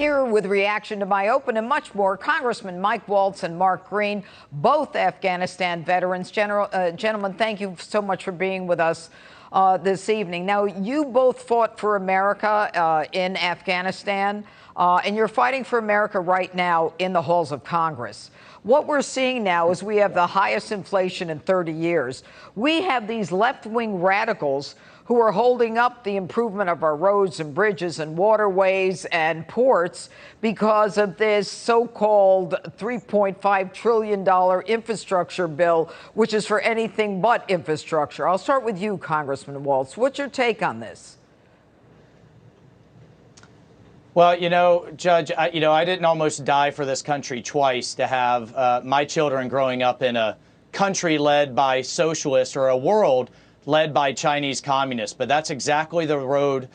Here with reaction to my open and much more, Congressman Mike Waltz and Mark Green, both Afghanistan veterans. Gentlemen, thank you so much for being with us this evening. Now, you both fought for America in Afghanistan, and you're fighting for America right now in the halls of Congress. What we're seeing now is we have the highest inflation in 30 years. We have these left-wing radicals who are holding up the improvement of our roads and bridges and waterways and ports because of this so-called $3.5 trillion infrastructure bill, which is for anything but infrastructure. I'll start with you, Congressman Waltz. What's your take on this? Well, Judge, I didn't almost die for this country twice to have my children growing up in a country led by socialists or a world led by Chinese communists. But that's exactly the road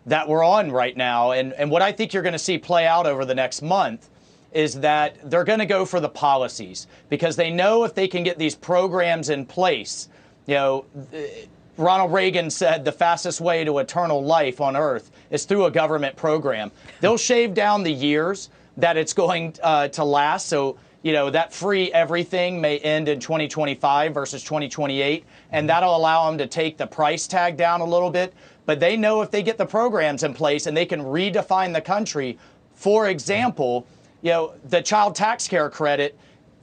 that we're on right now. And what I think you're going to see play out over the next month is that they're going to go for the policies because they know if they can get these programs in place, Ronald Reagan said the fastest way to eternal life on earth is through a government program. They'll shave down the years that it's going to last. So, that free everything may end in 2025 versus 2028, and that'll allow them to take the price tag down a little bit. But they know if they get the programs in place and they can redefine the country, for example, the child tax care credit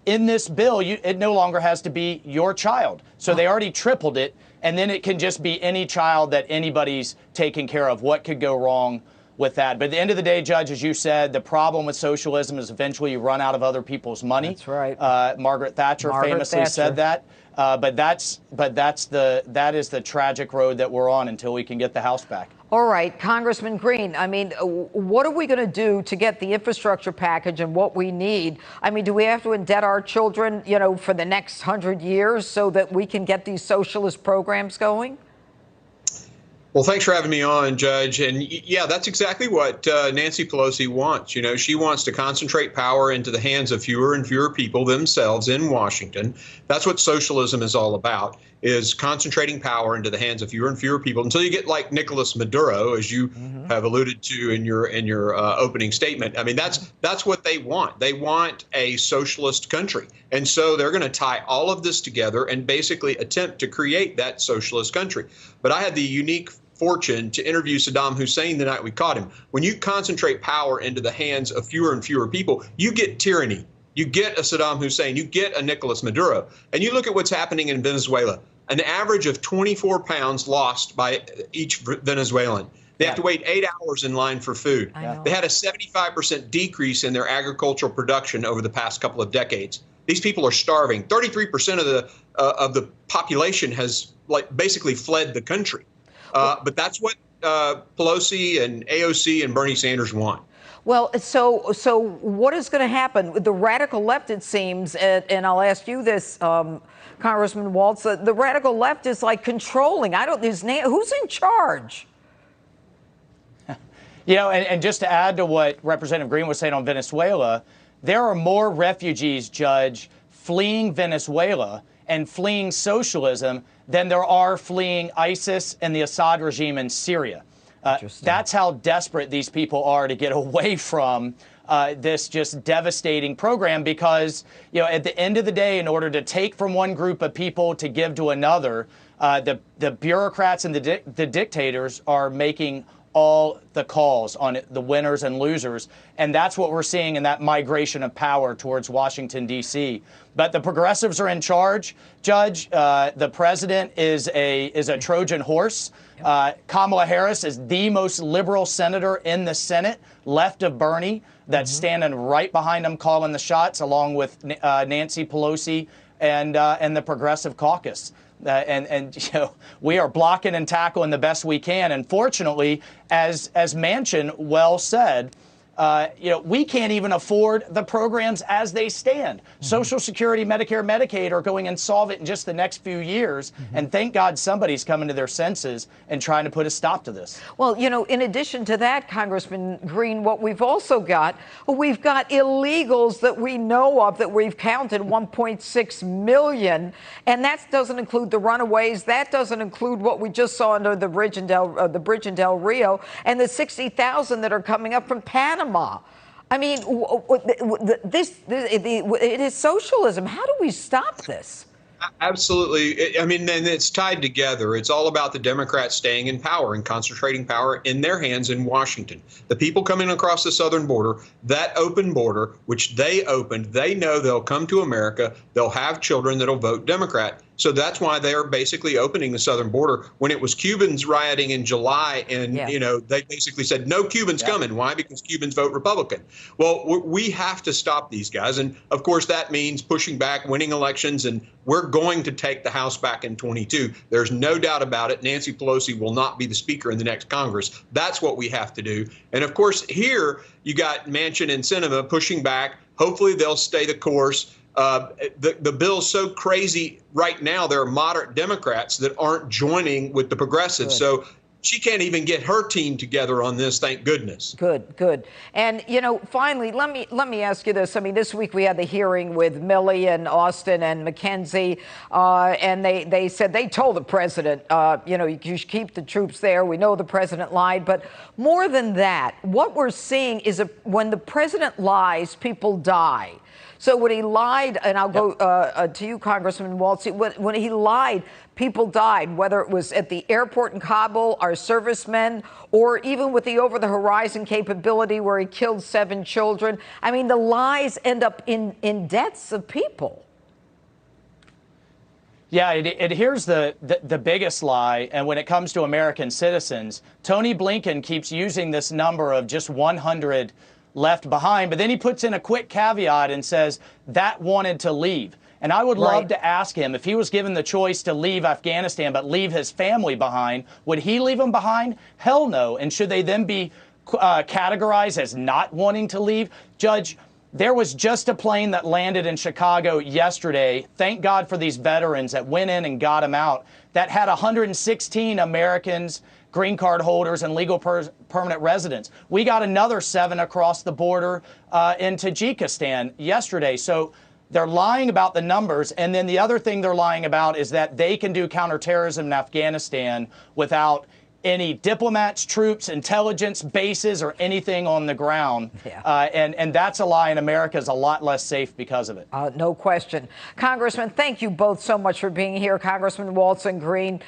in this bill, it no longer has to be your child. So they already tripled it, and then it can just be any child that anybody's taking care of. What could go wrong with that? But at the end of the day, Judge, as you said, the problem with socialism is eventually you run out of other people's money. That's right. Margaret Thatcher famously said that. But that is the tragic road that we're on until we can get the House back. All right, Congressman Green, what are we going to do to get the infrastructure package and what we need? Do we have to indent our children, for the next 100 years so that we can get these socialist programs going? Well, thanks for having me on, Judge. And yeah, that's exactly what Nancy Pelosi wants. She wants to concentrate power into the hands of fewer and fewer people themselves in Washington. That's what socialism is all about, is concentrating power into the hands of fewer and fewer people until you get like Nicolas Maduro, as you have alluded to in your opening statement. That's what they want. They want a socialist country. And so they're going to tie all of this together and basically attempt to create that socialist country. But I had the unique fortune to interview Saddam Hussein the night we caught him. When you concentrate power into the hands of fewer and fewer people, you get tyranny. You get a Saddam Hussein, you get a Nicolas Maduro. And you look at what's happening in Venezuela, an average of 24 pounds lost by each Venezuelan. They have to wait 8 hours in line for food. They had a 75% decrease in their agricultural production over the past couple of decades. These people are starving. 33% of the population has basically fled the country. But that's what Pelosi and AOC and Bernie Sanders want. Well, so what is going to happen? The radical left, it seems, and I'll ask you this, Congressman Waltz, the radical left is like controlling. Who's in charge? And just to add to what Representative Green was saying on Venezuela, there are more refugees, Judge, fleeing Venezuela and fleeing socialism than there are fleeing ISIS and the Assad regime in Syria. That's how desperate these people are to get away from this just devastating program because, at the end of the day, in order to take from one group of people to give to another, the bureaucrats and the dictators are making all the calls on the winners and losers. And that's what we're seeing in that migration of power towards Washington, D.C. But the progressives are in charge, Judge. The president is a Trojan horse. Kamala Harris is the most liberal senator in the Senate, left of Bernie, that's standing right behind him, calling the shots, along with Nancy Pelosi and the Progressive Caucus. We are blocking and tackling the best we can. And fortunately, as Manchin well said, we can't even afford the programs as they stand. Social Security, Medicare, Medicaid are going insolvent in just the next few years. And thank God somebody's coming to their senses and trying to put a stop to this. Well, in addition to that, Congressman Green, what we've also got, we've got illegals that we know of that we've counted 1.6 million. And that doesn't include the runaways. That doesn't include what we just saw under the bridge in Del Rio and the 60,000 that are coming up from Panama. Panama. I mean, it is socialism. How do we stop this? Absolutely. I mean, then it's tied together. It's all about the Democrats staying in power and concentrating power in their hands in Washington. The people coming across the southern border, that open border, which they opened, they know they'll come to America. They'll have children that'll vote Democrat. So that's why they're basically opening the southern border. When it was Cubans rioting in July, and they basically said no Cubans coming. Why? Because Cubans vote Republican. Well, we have to stop these guys, and of course that means pushing back, winning elections, and we're going to take the House back in 22. There's no doubt about it. Nancy Pelosi will not be the Speaker in the next Congress. That's what we have to do. And of course, here you got Manchin and Sinema pushing back. Hopefully they'll stay the course. The bill's so crazy right now, there are moderate Democrats that aren't joining with the progressives. So she can't even get her team together on this, thank goodness. Good. And, finally, let me ask you this. I mean, this week we had the hearing with Milley and Austin and McKenzie, and they said they told the president, you should keep the troops there. We know the president lied. But more than that, what we're seeing is when the president lies, people die. So when he lied, and I'll go to you, Congressman Waltz, when he lied, people died, whether it was at the airport in Kabul, our servicemen, or even with the over-the-horizon capability where he killed 7 children. I mean, the lies end up in deaths of people. Yeah, here's the biggest lie, and when it comes to American citizens, Tony Blinken keeps using this number of just 100 left behind, but then he puts in a quick caveat and says that wanted to leave. And I would love to ask him, if he was given the choice to leave Afghanistan but leave his family behind, would he leave them behind? Hell no. And should they then be categorized as not wanting to leave? Judge, there was just a plane that landed in Chicago yesterday. Thank God for these veterans that went in and got them out. That had 116 Americans, green card holders, and legal permanent residents. We got another 7 across the border in Tajikistan yesterday. So they're lying about the numbers. And then the other thing they're lying about is that they can do counterterrorism in Afghanistan without any diplomats, troops, intelligence, bases, or anything on the ground. And that's a lie, and America is a lot less safe because of it. No question. Congressman, thank you both so much for being here. Congressman Waltz and Green.